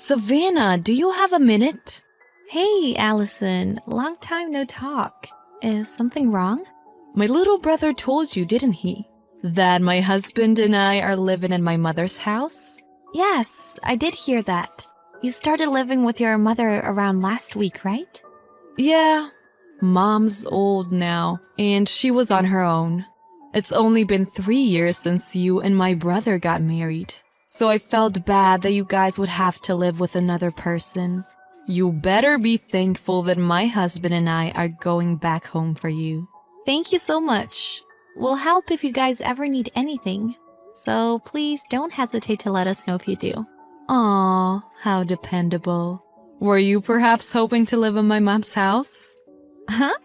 Savannah, do you have a minute? Hey, Allison. Long time no talk. Is something wrong? My little brother told you, didn't he? That my husband and I are living in my mother's house? Yes, I did hear that. You started living with your mother around last week, right? Yeah. Mom's old now, and she was on her own. It's only been 3 years since you and my brother got married. So I felt bad that you guys would have to live with another person. You better be thankful that my husband and I are going back home for you. Thank you so much. We'll help if you guys ever need anything. So please don't hesitate to let us know if you do. Aw, how dependable. Were you perhaps hoping to live in my mom's house? Huh?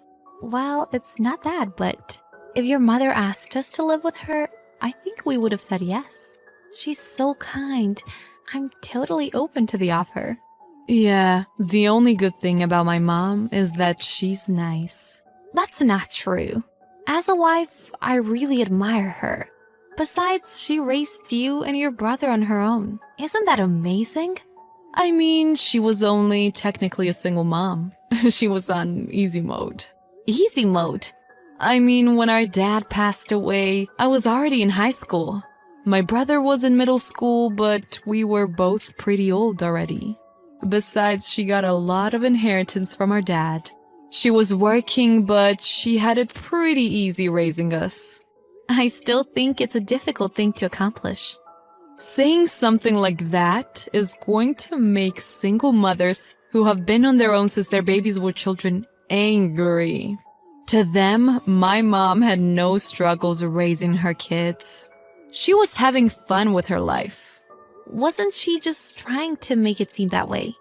Well, it's not that, but if your mother asked us to live with her, I think we would have said yes. She's so kind. I'm totally open to the offer. Yeah, the only good thing about my mom is that she's nice. That's not true. As a wife, I really admire her. Besides, she raised you and your brother on her own. Isn't that amazing? I mean, she was only technically a single mom. She was on easy mode. Easy mode? I mean, when our dad passed away, I was already in high school. My brother was in middle school, but we were both pretty old already. Besides, she got a lot of inheritance from our dad. She was working, but she had it pretty easy raising us. I still think it's a difficult thing to accomplish. Saying something like that is going to make single mothers who have been on their own since their babies were children angry. To them, my mom had no struggles raising her kids. She was having fun with her life. Wasn't she just trying to make it seem that way?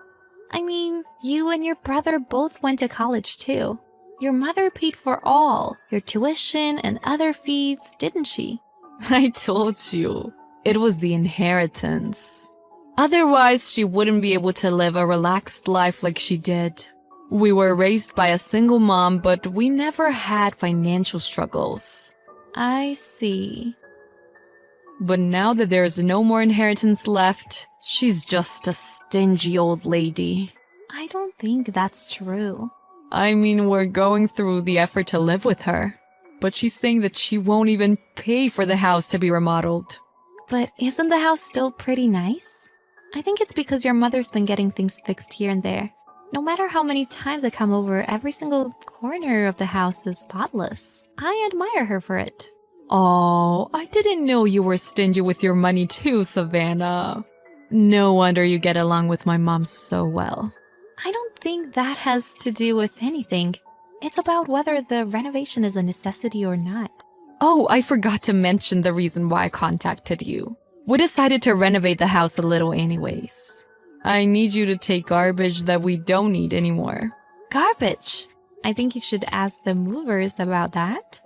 I mean, you and your brother both went to college too. Your mother paid for all, your tuition and other fees, didn't she? I told you, it was the inheritance. Otherwise, she wouldn't be able to live a relaxed life like she did. We were raised by a single mom, but we never had financial struggles. I see. But now that there's no more inheritance left, she's just a stingy old lady. I don't think that's true. I mean, we're going through the effort to live with her, but she's saying that she won't even pay for the house to be remodeled. But isn't the house still pretty nice? I think it's because your mother's been getting things fixed here and there. No matter how many times I come over, every single corner of the house is spotless. I admire her for it. Oh, I didn't know you were stingy with your money too, Savannah. No wonder you get along with my mom so well. I don't think that has to do with anything. It's about whether the renovation is a necessity or not. Oh, I forgot to mention the reason why I contacted you. We decided to renovate the house a little anyways. I need you to take garbage that we don't need anymore. Garbage? I think you should ask the movers about that.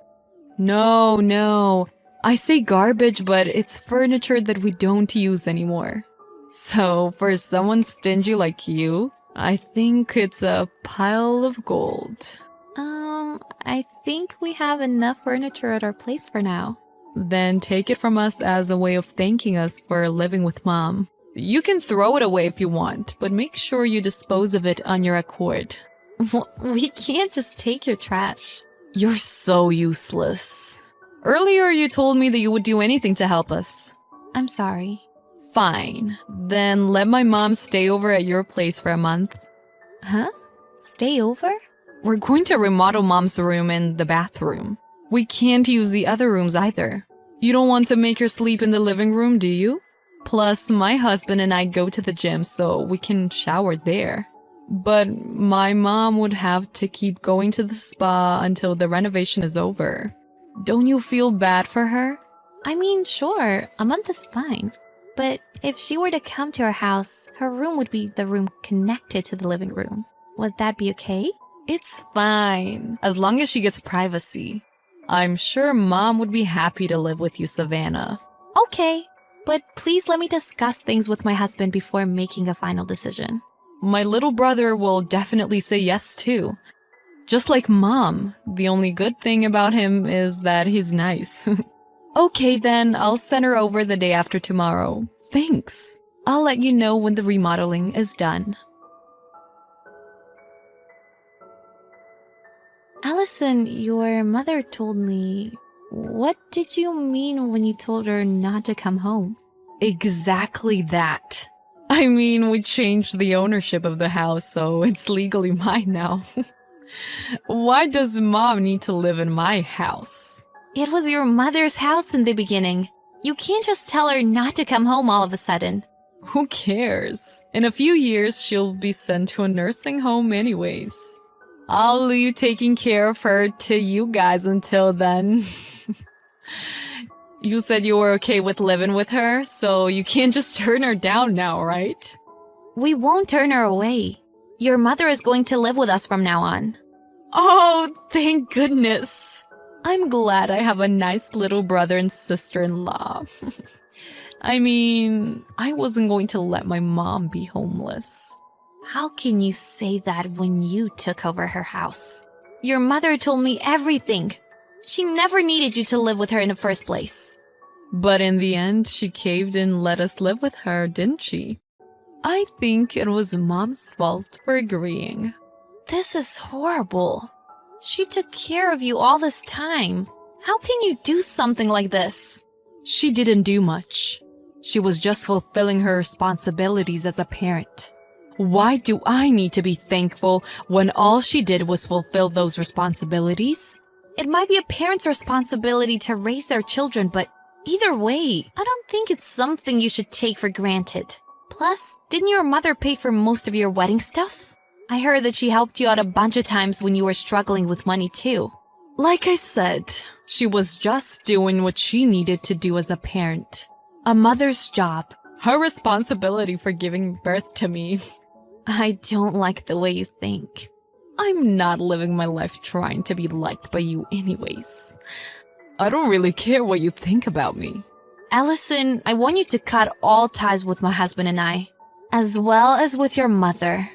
No. I say garbage, but it's furniture that we don't use anymore. So, for someone stingy like you, I think it's a pile of gold. I think we have enough furniture at our place for now. Then take it from us as a way of thanking us for living with Mom. You can throw it away if you want, but make sure you dispose of it on your accord. We can't just take your trash. You're so useless. Earlier you told me that you would do anything to help us. I'm sorry. Fine. Then let my mom stay over at your place for a month. Huh? Stay over? We're going to remodel Mom's room and the bathroom. We can't use the other rooms either. You don't want to make her sleep in the living room, do you? Plus, my husband and I go to the gym so we can shower there. But my mom would have to keep going to the spa until the renovation is over. Don't you feel bad for her? I mean, sure, a month is fine. But if she were to come to our house, her room would be the room connected to the living room. Would that be okay? It's fine, as long as she gets privacy. I'm sure Mom would be happy to live with you, Savannah. Okay, but please let me discuss things with my husband before making a final decision. My little brother will definitely say yes too. Just like Mom, the only good thing about him is that he's nice. Okay then, I'll send her over the day after tomorrow. Thanks. I'll let you know when the remodeling is done. Allison, your mother told me. What did you mean when you told her not to come home? Exactly that. I mean, we changed the ownership of the house, so it's legally mine now. Why does Mom need to live in my house? It was your mother's house in the beginning. You can't just tell her not to come home all of a sudden. Who cares? In a few years, she'll be sent to a nursing home anyways. I'll leave taking care of her to you guys until then. You said you were okay with living with her, so you can't just turn her down now, right? We won't turn her away. Your mother is going to live with us from now on. Oh, thank goodness. I'm glad I have a nice little brother and sister-in-law. I mean, I wasn't going to let my mom be homeless. How can you say that when you took over her house? Your mother told me everything. She never needed you to live with her in the first place. But in the end, she caved and let us live with her, didn't she? I think it was Mom's fault for agreeing. This is horrible. She took care of you all this time. How can you do something like this? She didn't do much. She was just fulfilling her responsibilities as a parent. Why do I need to be thankful when all she did was fulfill those responsibilities? It might be a parent's responsibility to raise their children, but either way, I don't think it's something you should take for granted. Plus, didn't your mother pay for most of your wedding stuff? I heard that she helped you out a bunch of times when you were struggling with money too. Like I said, she was just doing what she needed to do as a parent. A mother's job, her responsibility for giving birth to me. I don't like the way you think. I'm not living my life trying to be liked by you anyways. I don't really care what you think about me. Allison, I want you to cut all ties with my husband and I, as well as with your mother.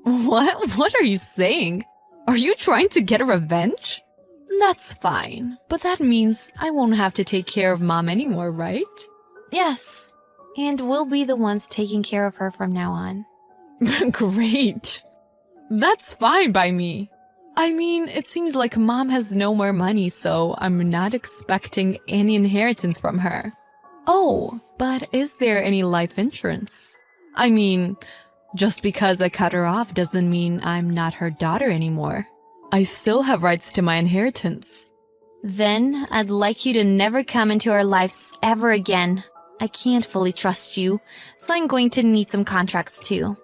What are you saying? Are you trying to get a revenge? That's fine, but that means I won't have to take care of Mom anymore, right? Yes, and we'll be the ones taking care of her from now on. Great. That's fine by me. I mean, it seems like Mom has no more money, so I'm not expecting any inheritance from her. Oh, but is there any life insurance? I mean, just because I cut her off doesn't mean I'm not her daughter anymore. I still have rights to my inheritance. Then I'd like you to never come into our lives ever again. I can't fully trust you, so I'm going to need some contracts too.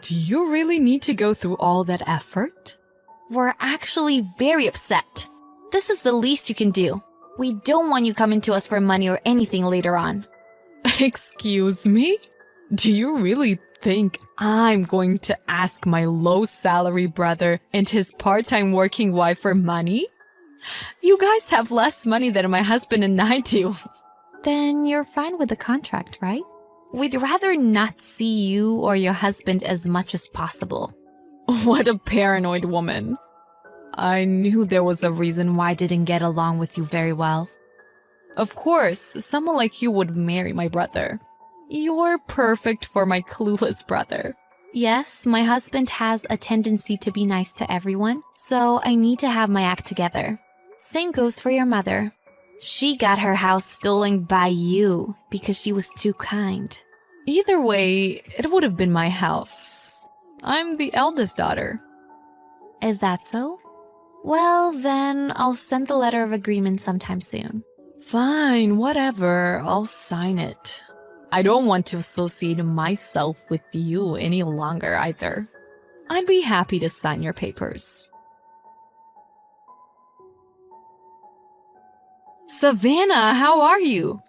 Do you really need to go through all that effort? We're actually very upset. This is the least you can do. We don't want you coming to us for money or anything later on. Excuse me? Do you really think I'm going to ask my low-salary brother and his part-time working wife for money? You guys have less money than my husband and I do. Then you're fine with the contract, right? We'd rather not see you or your husband as much as possible. What a paranoid woman. I knew there was a reason why I didn't get along with you very well. Of course, someone like you would marry my brother. You're perfect for my clueless brother. Yes, my husband has a tendency to be nice to everyone, so I need to have my act together. Same goes for your mother. She got her house stolen by you because she was too kind. Either way, it would have been my house. I'm the eldest daughter. Is that so? Well, then I'll send the letter of agreement sometime soon. Fine, whatever. I'll sign it. I don't want to associate myself with you any longer either. I'd be happy to sign your papers. Savannah, how are you?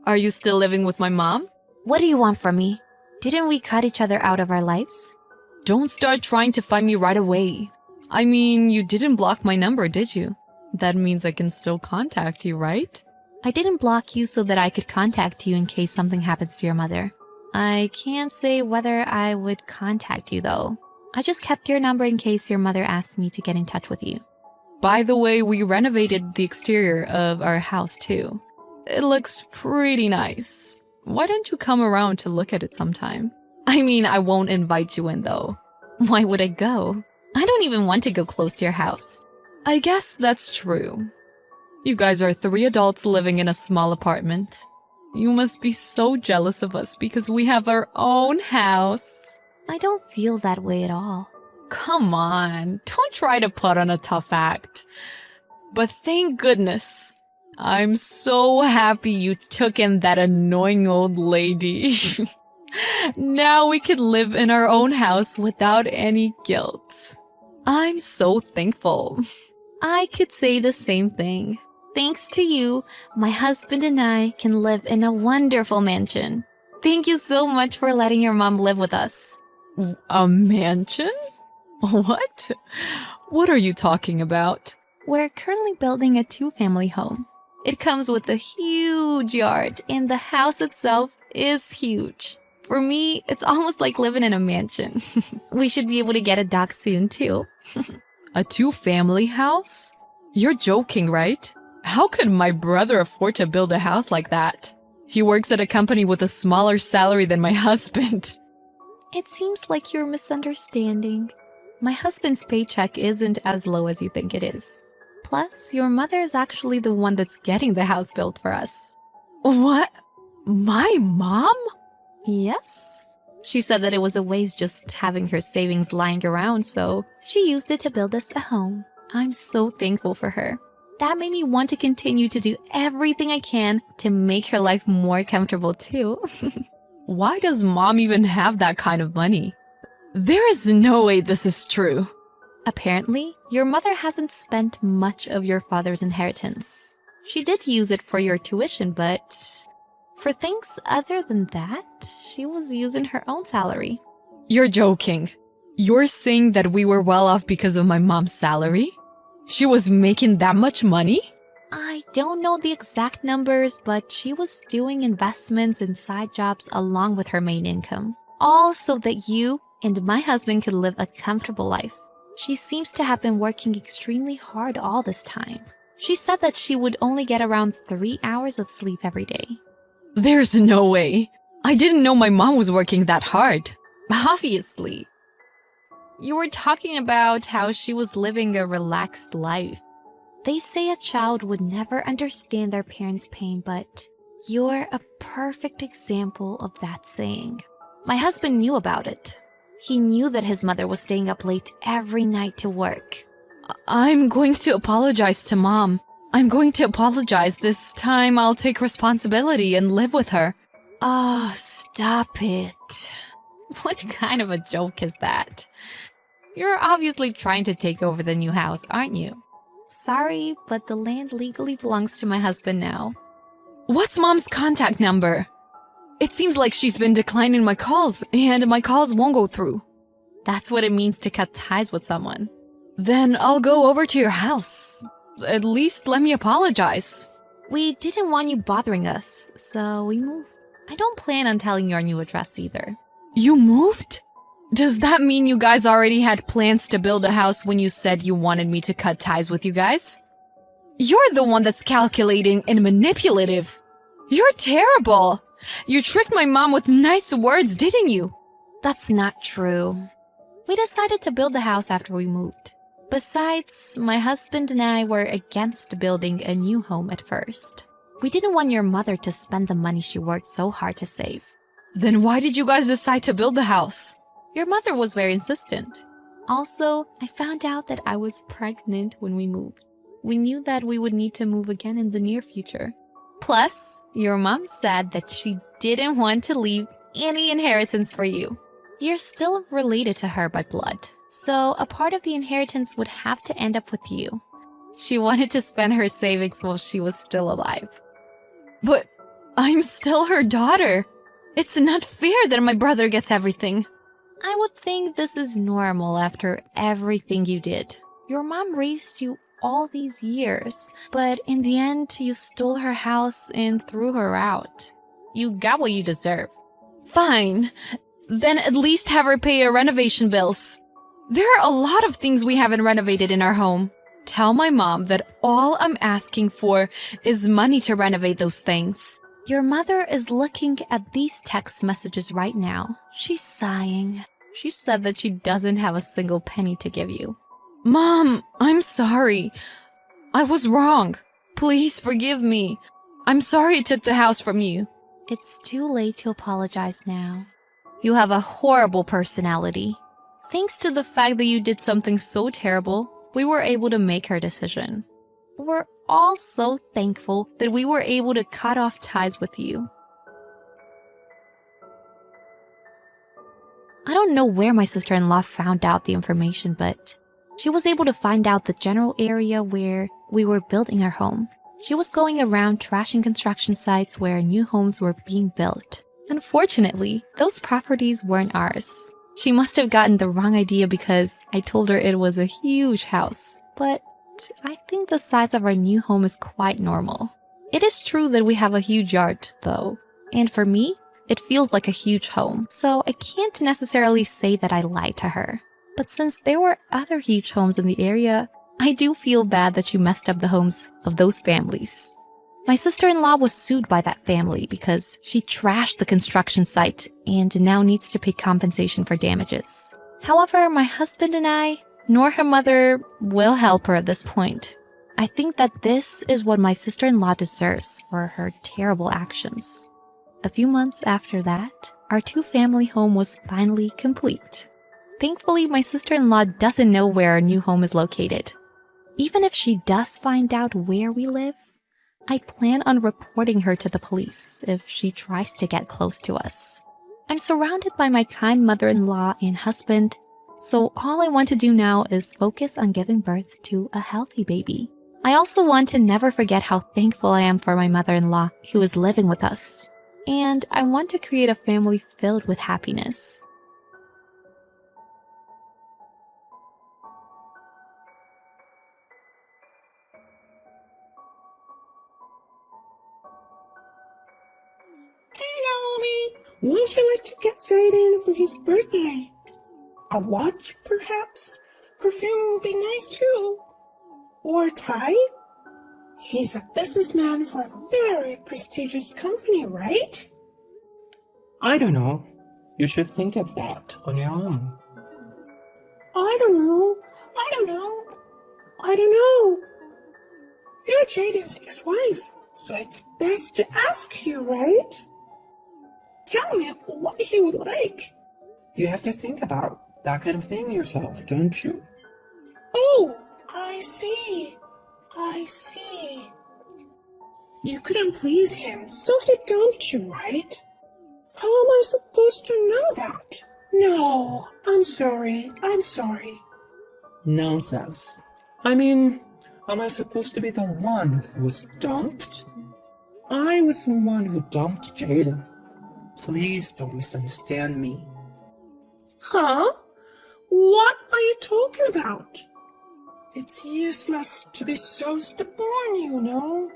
Are you still living with my mom? What do you want from me? Didn't we cut each other out of our lives? Don't start trying to find me right away. I mean, you didn't block my number, did you? That means I can still contact you, right? I didn't block you so that I could contact you in case something happens to your mother. I can't say whether I would contact you, though. I just kept your number in case your mother asked me to get in touch with you. By the way, we renovated the exterior of our house, too. It looks pretty nice. Why don't you come around to look at it sometime? I mean, I won't invite you in though. Why would I go? I don't even want to go close to your house. I guess that's true. You guys are 3 adults living in a small apartment. You must be so jealous of us because we have our own house. I don't feel that way at all. Come on, don't try to put on a tough act. But thank goodness, I'm so happy you took in that annoying old lady. Now we can live in our own house without any guilt. I'm so thankful. I could say the same thing. Thanks to you, my husband and I can live in a wonderful mansion. Thank you so much for letting your mom live with us. A mansion? What? What are you talking about? We're currently building a 2-family home. It comes with a huge yard, and the house itself is huge. For me, it's almost like living in a mansion. We should be able to get a dog soon, too. A 2-family house? You're joking, right? How could my brother afford to build a house like that? He works at a company with a smaller salary than my husband. It seems like you're misunderstanding. My husband's paycheck isn't as low as you think it is. Plus, your mother is actually the one that's getting the house built for us. What? My mom? Yes. She said that it was a waste just having her savings lying around, so she used it to build us a home. I'm so thankful for her. That made me want to continue to do everything I can to make her life more comfortable too. Why does mom even have that kind of money? There is no way this is true. Apparently, your mother hasn't spent much of your father's inheritance. She did use it for your tuition, but for things other than that, she was using her own salary. You're joking. You're saying that we were well off because of my mom's salary? She was making that much money? I don't know the exact numbers, but she was doing investments and side jobs along with her main income. All so that you and my husband could live a comfortable life. She seems to have been working extremely hard all this time. She said that she would only get around 3 hours of sleep every day. There's no way. I didn't know my mom was working that hard. Obviously. You were talking about how she was living a relaxed life. They say a child would never understand their parents' pain, but you're a perfect example of that saying. My husband knew about it. He knew that his mother was staying up late every night to work. I'm going to apologize to mom. I'm going to apologize. This time I'll take responsibility and live with her. Oh, stop it. What kind of a joke is that? You're obviously trying to take over the new house, aren't you? Sorry, but the land legally belongs to my husband now. What's mom's contact number? It seems like she's been declining my calls, and my calls won't go through. That's what it means to cut ties with someone. Then I'll go over to your house. At least let me apologize. We didn't want you bothering us, so we moved. I don't plan on telling your new address either. You moved? Does that mean you guys already had plans to build a house when you said you wanted me to cut ties with you guys? You're the one that's calculating and manipulative. You're terrible. You tricked my mom with nice words, didn't you? That's not true. We decided to build the house after we moved. Besides, my husband and I were against building a new home at first. We didn't want your mother to spend the money she worked so hard to save. Then why did you guys decide to build the house? Your mother was very insistent. Also, I found out that I was pregnant when we moved. We knew that we would need to move again in the near future. Plus, your mom said that she didn't want to leave any inheritance for you. You're still related to her by blood, so a part of the inheritance would have to end up with you. She wanted to spend her savings while she was still alive. But I'm still her daughter. It's not fair that my brother gets everything. I would think this is normal after everything you did. Your mom raised you all these years, but in the end, you stole her house and threw her out. You got what you deserve. Fine. Then at least have her pay her renovation bills. There are a lot of things we haven't renovated in our home. Tell my mom that all I'm asking for is money to renovate those things. Your mother is looking at these text messages right now. She's sighing. She said that she doesn't have a single penny to give you. Mom, I'm sorry. I was wrong. Please forgive me. I'm sorry I took the house from you. It's too late to apologize now. You have a horrible personality. Thanks to the fact that you did something so terrible, we were able to make our decision. We're all so thankful that we were able to cut off ties with you. I don't know where my sister-in-law found out the information, but she was able to find out the general area where we were building our home. She was going around trashing construction sites where new homes were being built. Unfortunately, those properties weren't ours. She must have gotten the wrong idea because I told her it was a huge house. But I think the size of our new home is quite normal. It is true that we have a huge yard, though. And for me, it feels like a huge home. So I can't necessarily say that I lied to her. But since there were other huge homes in the area, I do feel bad that she messed up the homes of those families. My sister-in-law was sued by that family because she trashed the construction site and now needs to pay compensation for damages. However, my husband and I, nor her mother, will help her at this point. I think that this is what my sister-in-law deserves for her terrible actions. A few months after that, our two-family home was finally complete. Thankfully, my sister-in-law doesn't know where our new home is located. Even if she does find out where we live, I plan on reporting her to the police if she tries to get close to us. I'm surrounded by my kind mother-in-law and husband, so all I want to do now is focus on giving birth to a healthy baby. I also want to never forget how thankful I am for my mother-in-law who is living with us. And I want to create a family filled with happiness. Hey Naomi, would you like to get Jaden for his birthday? A watch, perhaps? Perfume would be nice too. Or a tie? He's a businessman for a very prestigious company, right? I don't know. You should think of that on your own. I don't know. You're Jaden's ex-wife, so it's best to ask you, right? Tell me what he would like. You have to think about that kind of thing yourself, don't you? Oh, I see. You couldn't please him, so he dumped you, right? How am I supposed to know that? No, I'm sorry. Nonsense. I mean, am I supposed to be the one who was dumped? I was the one who dumped Jaden. Please don't misunderstand me. Huh? What are you talking about? It's useless to be so stubborn, you know.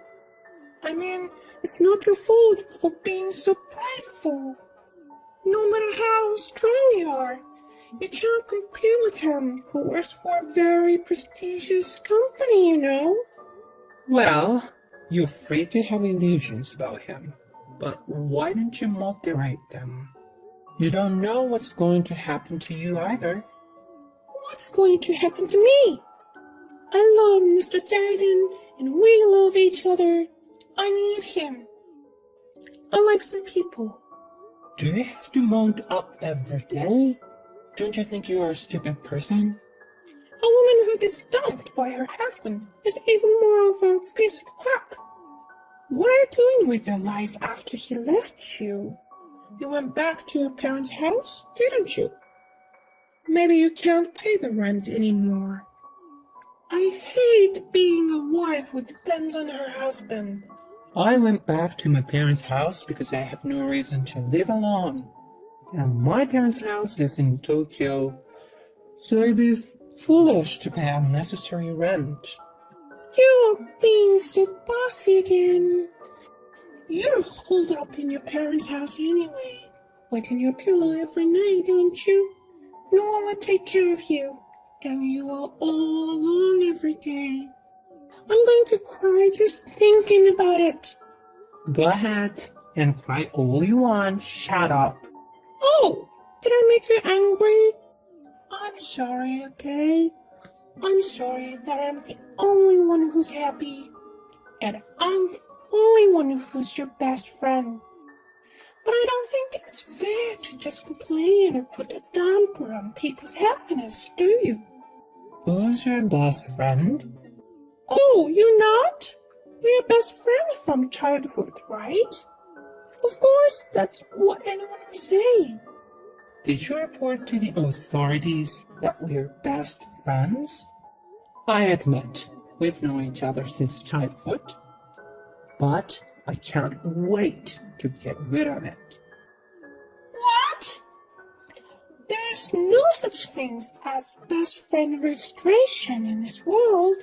I mean, it's not your fault for being so prideful. No matter how strong you are, you can't compete with him who works for a very prestigious company, you know. Well, you're free to have illusions about him, but why don't you moderate them? You don't know what's going to happen to you either. What's going to happen to me? I love Mr. Jaden, and we love each other. I need him. Unlike some people. Do you have to mount up every day? Don't you think you are a stupid person? A woman who gets dumped by her husband is even more of a piece of crap. What are you doing with your life after he left you? You went back to your parents' house, didn't you? Maybe you can't pay the rent anymore. I hate being a wife who depends on her husband. I went back to my parents' house because I have no reason to live alone. And my parents' house is in Tokyo, so it'd be foolish to pay unnecessary rent. You're being so bossy again. You're holed up in your parents' house anyway, wet in your pillow every night, don't you? No one will take care of you, and you are all alone every day. I'm going to cry just thinking about it. Go ahead, and cry all you want. Shut up. Oh, did I make you angry? I'm sorry, okay? I'm sorry that I'm the only one who's happy. And I'm the only one who's your best friend. But I don't think it's fair to just complain or put a damper on people's happiness, do you? Who's your best friend? Oh, you're not? We're best friends from childhood, right? Of course, that's what anyone would say. Did you report to the authorities that we're best friends? I admit, we've known each other since childhood, but I can't wait to get rid of it. What? There's no such thing as best friend registration in this world.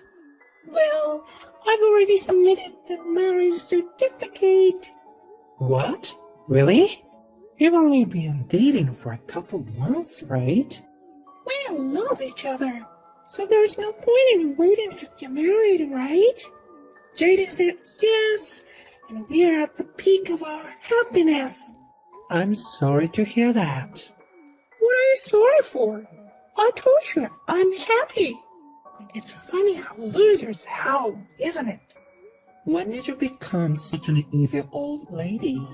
Well, I've already submitted the marriage certificate. What? Really? You've only been dating for a couple months, right? We love each other, so there's no point in waiting to get married, right? Jaden said yes, and we're at the peak of our happiness. I'm sorry to hear that. What are you sorry for? I told you I'm happy. It's funny how losers howl, isn't it? When did you become such an evil old lady?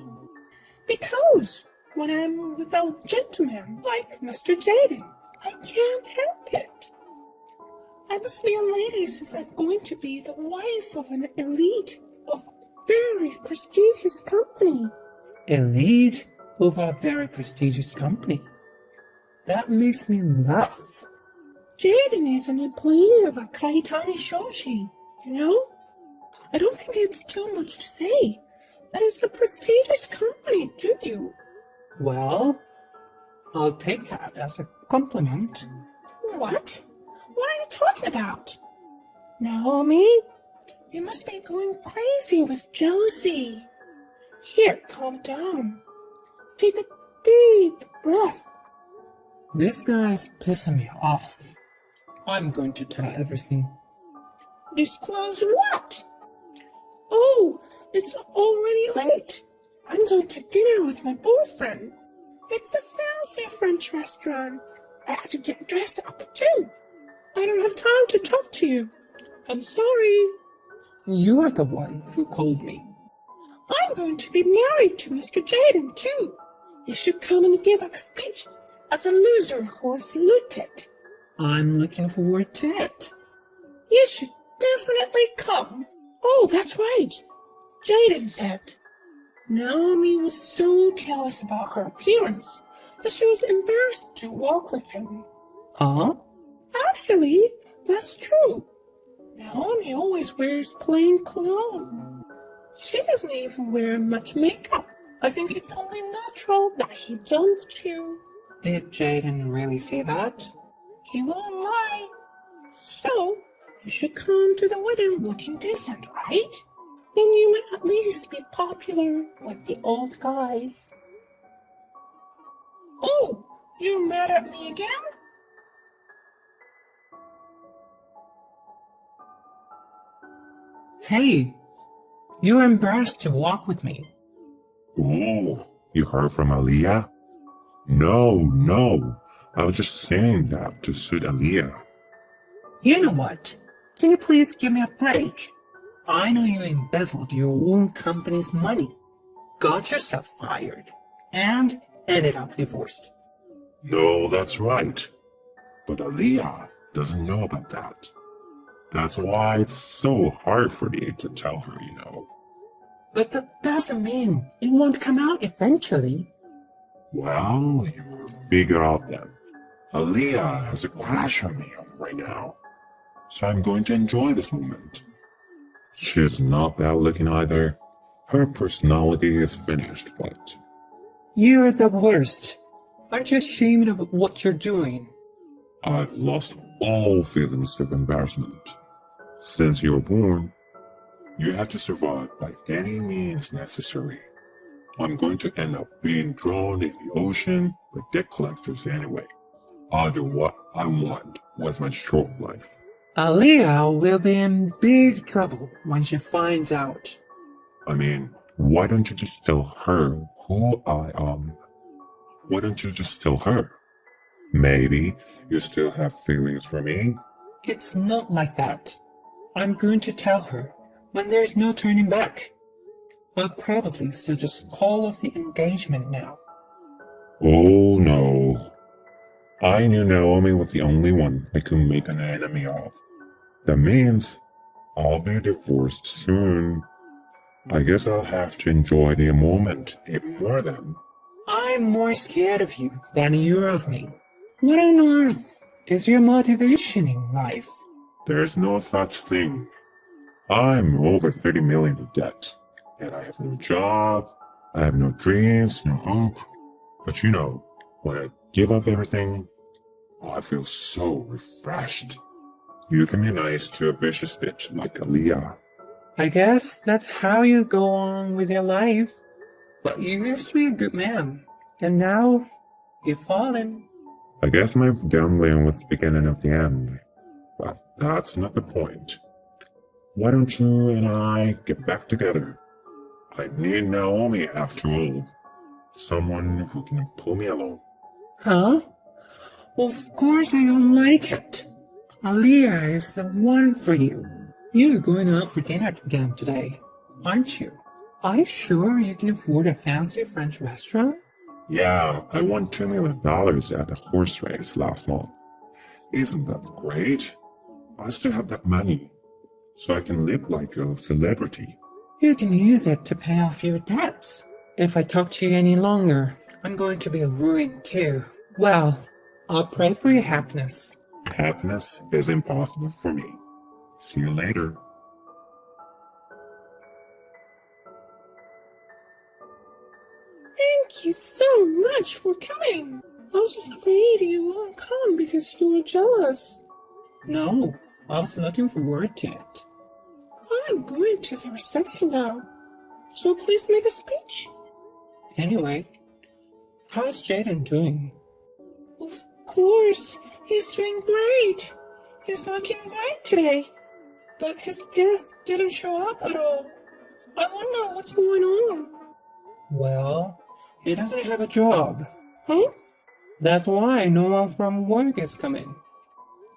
Because when I'm with a gentleman like Mr. Jaden, I can't help it. I must be a lady since I'm going to be the wife of an elite of very prestigious company. Elite of a very prestigious company. That makes me laugh. Jaden is an employee of a Kaitani Shoshi, you know? I don't think it's too much to say that it's a prestigious company, do you? Well, I'll take that as a compliment. What? What are you talking about? Naomi, you must be going crazy with jealousy. Here, calm down. Take a deep breath. This guy's pissing me off. I'm going to tell everything. Disclose what? Oh, it's already late. I'm going to dinner with my boyfriend. It's a fancy French restaurant. I have to get dressed up too. I don't have time to talk to you. I'm sorry. You're the one who called me. I'm going to be married to Mr. Jaden too. You should come and give a speech as a loser who is looted. I'm looking forward to it. You should definitely come. Oh, that's right. Jaden said. Naomi was so careless about her appearance that she was embarrassed to walk with him. Huh? Actually, that's true. Naomi always wears plain clothes. She doesn't even wear much makeup. I think it's only natural that he dumped you. Did Jaden really say that? He won't lie. So, you should come to the wedding looking decent, right? Then you might at least be popular with the old guys. Oh, you're mad at me again? Hey, you're embarrassed to walk with me. Oh, you heard from Aaliyah? No. I was just saying that to suit Aaliyah. You know what? Can you please give me a break? I know you embezzled your own company's money, got yourself fired, and ended up divorced. No, that's right. But Aaliyah doesn't know about that. That's why it's so hard for me to tell her, you know. But that doesn't mean it won't come out eventually. Well, you figure out that Aaliyah has a crush on me right now. So I'm going to enjoy this moment. She's not bad looking either. Her personality is finished, but You're the worst. Aren't you ashamed of what you're doing? I've lost all feelings of embarrassment. Since you were born, you have to survive by any means necessary. I'm going to end up being drawn in the ocean with debt collectors anyway. I'll do what I want with my short life. Aaliyah will be in big trouble when she finds out. I mean, Why don't you just tell her who I am? Why don't you just tell her? Maybe you still have feelings for me? It's not like that. I'm going to tell her when there's no turning back. I'll probably suggest call off the engagement now. Oh no. I knew Naomi was the only one I could make an enemy of. That means I'll be divorced soon. I guess I'll have to enjoy the moment even more then. I'm more scared of you than you're of me. What on earth is your motivation in life? There's no such thing. I'm over 30 million in debt, and I have no job, I have no dreams, no hope. But you know, when I give up everything, I feel so refreshed. You can be nice to a vicious bitch like Aaliyah. I guess that's how you go on with your life. But you used to be a good man, and now you've fallen. I guess my gambling was the beginning of the end. But that's not the point. Why don't you and I get back together? I need Naomi after all. Someone who can pull me along. Huh? Of course I don't like it. Aaliyah is the one for you. You're going out for dinner again today, aren't you? Are you sure you can afford a fancy French restaurant? Yeah, I won $2 million at the horse race last month. Isn't that great? I still have that money, so I can live like a celebrity. You can use it to pay off your debts. If I talk to you any longer, I'm going to be ruined too. Well, I'll pray for your happiness. Happiness is impossible for me. See you later. Thank you so much for coming. I was afraid you wouldn't come because you were jealous. No, I was looking forward to it. I'm going to the reception now, so please make a speech. Anyway, how's Jaden doing? Of course, he's doing great. He's looking great today. But his guest didn't show up at all. I wonder what's going on. Well, he doesn't have a job. Huh? That's why no one from work is coming.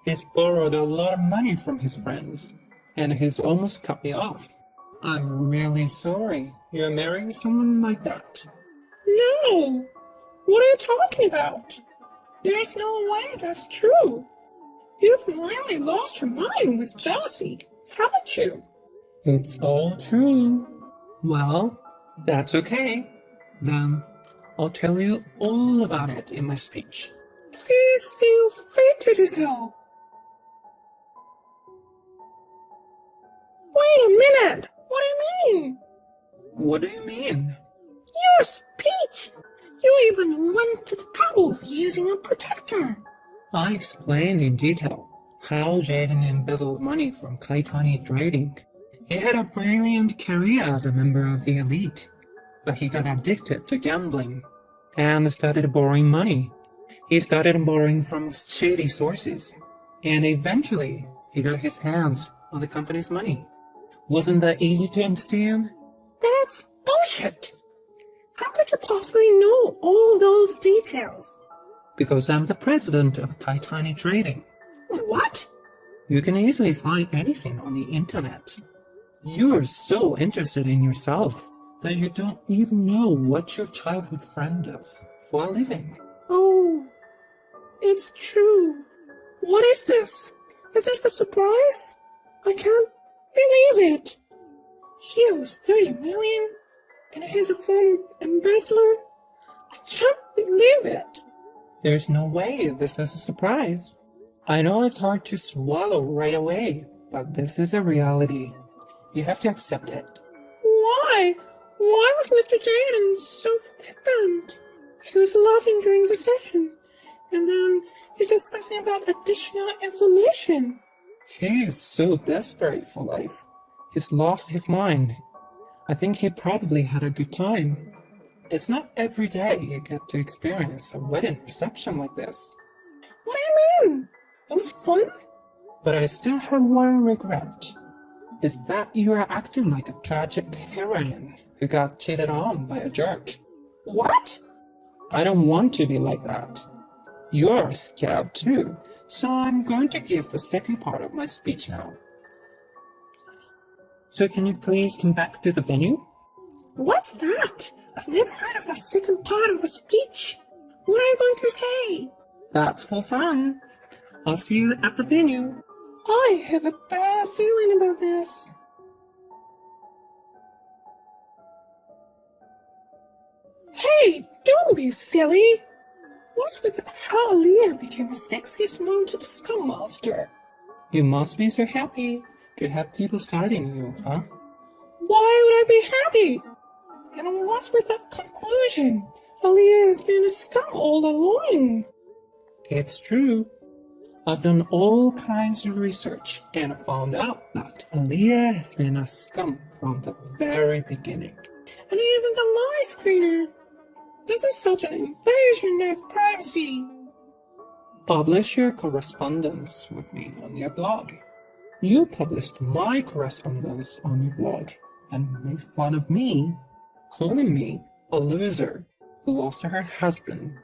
He's borrowed a lot of money from his friends, and he's almost cut me off. I'm really sorry you're marrying someone like that. No! What are you talking about? There's no way that's true. You've really lost your mind with jealousy, haven't you? It's all true. Well, that's okay. Then I'll tell you all about it in my speech. Please feel free to do so. Wait a minute! What do you mean? What do you mean? Your speech! You even went to the trouble of using a protector. I explained in detail how Jaden embezzled money from Kaitani trading. He had a brilliant career as a member of the elite, but he got addicted to gambling and started borrowing money. He started borrowing from shady sources, and eventually he got his hands on the company's money. Wasn't that easy to understand? That's bullshit! How could you possibly know all those details? Because I'm the president of Kaitani Trading. What? You can easily find anything on the internet. You're so interested in yourself that you don't even know what your childhood friend does for a living. Oh, it's true. What is this? Is this a surprise? I can't believe it. He owes 30 million and he's a former embezzler. I can't believe it. There's no way this is a surprise. I know it's hard to swallow right away, but this is a reality. You have to accept it. Why? Why was Mr. Jaden so flippant? He was laughing during the session, and then he said something about additional information. He is so desperate for life. He's lost his mind. I think he probably had a good time. It's not every day you get to experience a wedding reception like this. What do you mean? It was fun? But I still have one regret. Is that you are acting like a tragic heroine who got cheated on by a jerk. What? I don't want to be like that. You're scared too, so I'm going to give the second part of my speech now. So can you please come back to the venue? What's that? I've never heard of a second part of a speech. What are you going to say? That's for fun. I'll see you at the venue. I have a bad feeling about this. Hey, don't be silly. What's with how Leah became a sexiest mounted scum monster? You must be so happy to have people studying you, huh? Why would I be happy? And what's with that conclusion? Aaliyah has been a scum all along. It's true. I've done all kinds of research and found out that Aaliyah has been a scum from the very beginning. And even the lie screener. This is such an invasion of privacy. Publish your correspondence with me on your blog. You published my correspondence on your blog and made fun of me, calling me a loser who lost her husband.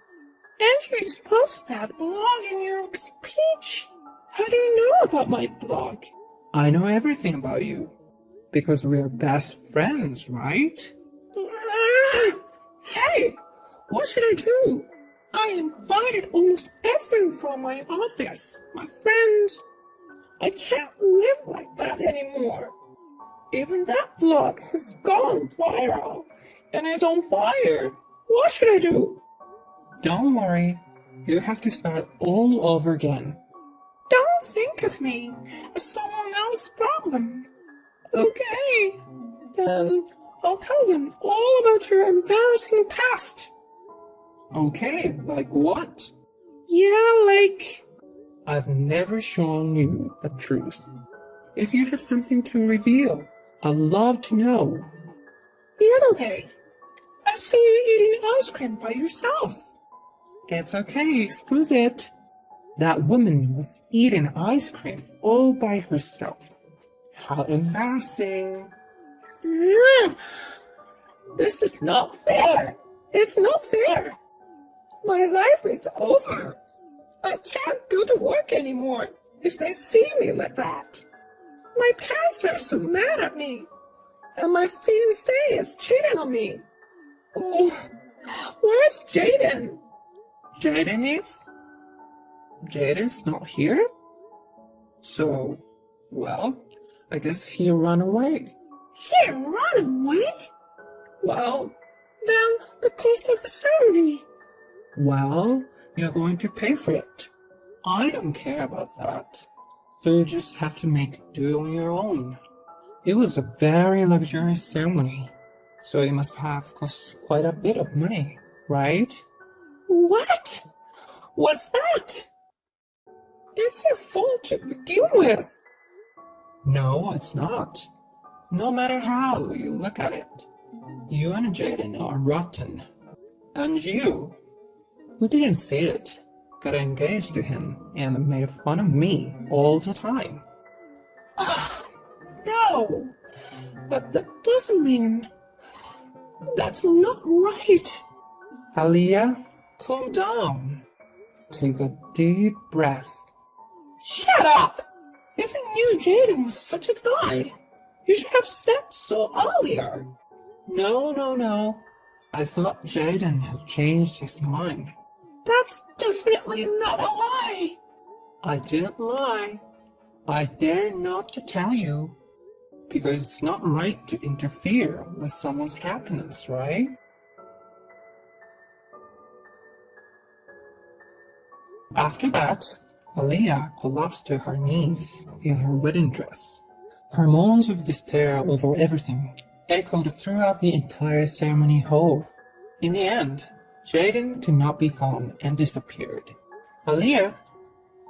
And you exposed that blog in your speech. How do you know about my blog? I know everything about you because we are best friends, right? Hey, what should I do? I invited almost everyone from my office, my friends. I can't live like that anymore. Even that blog has gone viral and is on fire. What should I do? Don't worry, you have to start all over again. Don't think of me as someone else's problem. Okay, then I'll tell them all about your embarrassing past. Okay, like what? Yeah, like... I've never shown you the truth. If you have something to reveal, I'd love to know. The other day, I saw you eating ice cream by yourself. It's okay, expose it. That woman was eating ice cream all by herself. How embarrassing. This is not fair. It's not fair. My life is over. I can't go to work anymore if they see me like that. My parents are so mad at me. And my fiancé is cheating on me. Oh, where's Jaden? Jaden's not here? So, well, I guess he ran away. He ran away? Well, then the cost of the ceremony. Well, you're going to pay for it. I don't care about that. So you just have to make do on your own. It was a very luxurious ceremony, so it must have cost quite a bit of money, right? What? What's that? It's your fault to begin with. No, it's not. No matter how you look at it, you and Jaden are rotten. And you, who didn't see it, got engaged to him and made fun of me all the time. No, but that doesn't mean... That's not right. Aaliyah, calm down. Take a deep breath. Shut up! If you knew Jaden was such a guy, you should have said so earlier. No. I thought Jaden had changed his mind. That's definitely not a lie. I didn't lie. I dare not to tell you. Because it's not right to interfere with someone's happiness, right? After that, Aaliyah collapsed to her knees in her wedding dress. Her moans of despair over everything echoed throughout the entire ceremony hall. In the end, Jaden could not be found and disappeared. Aaliyah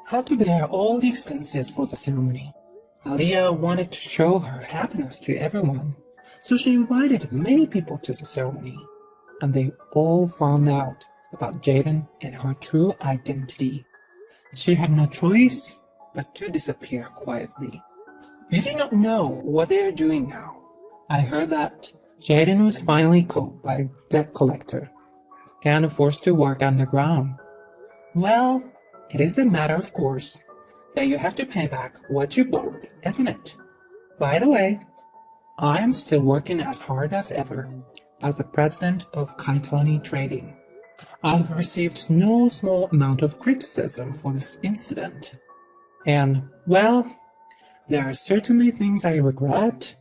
had to bear all the expenses for the ceremony. Aaliyah wanted to show her happiness to everyone, so she invited many people to the ceremony, and they all found out about Jaden and her true identity. She had no choice but to disappear quietly. We do not know what they are doing now. I heard that Jaden was finally caught by a debt collector and forced to work underground. Well, it is a matter of course that you have to pay back what you borrowed, isn't it? By the way, I am still working as hard as ever as the president of Kaitani Trading. I have received no small amount of criticism for this incident. And, well, there are certainly things I regret.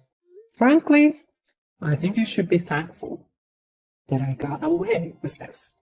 Frankly, I think you should be thankful that I got away with this.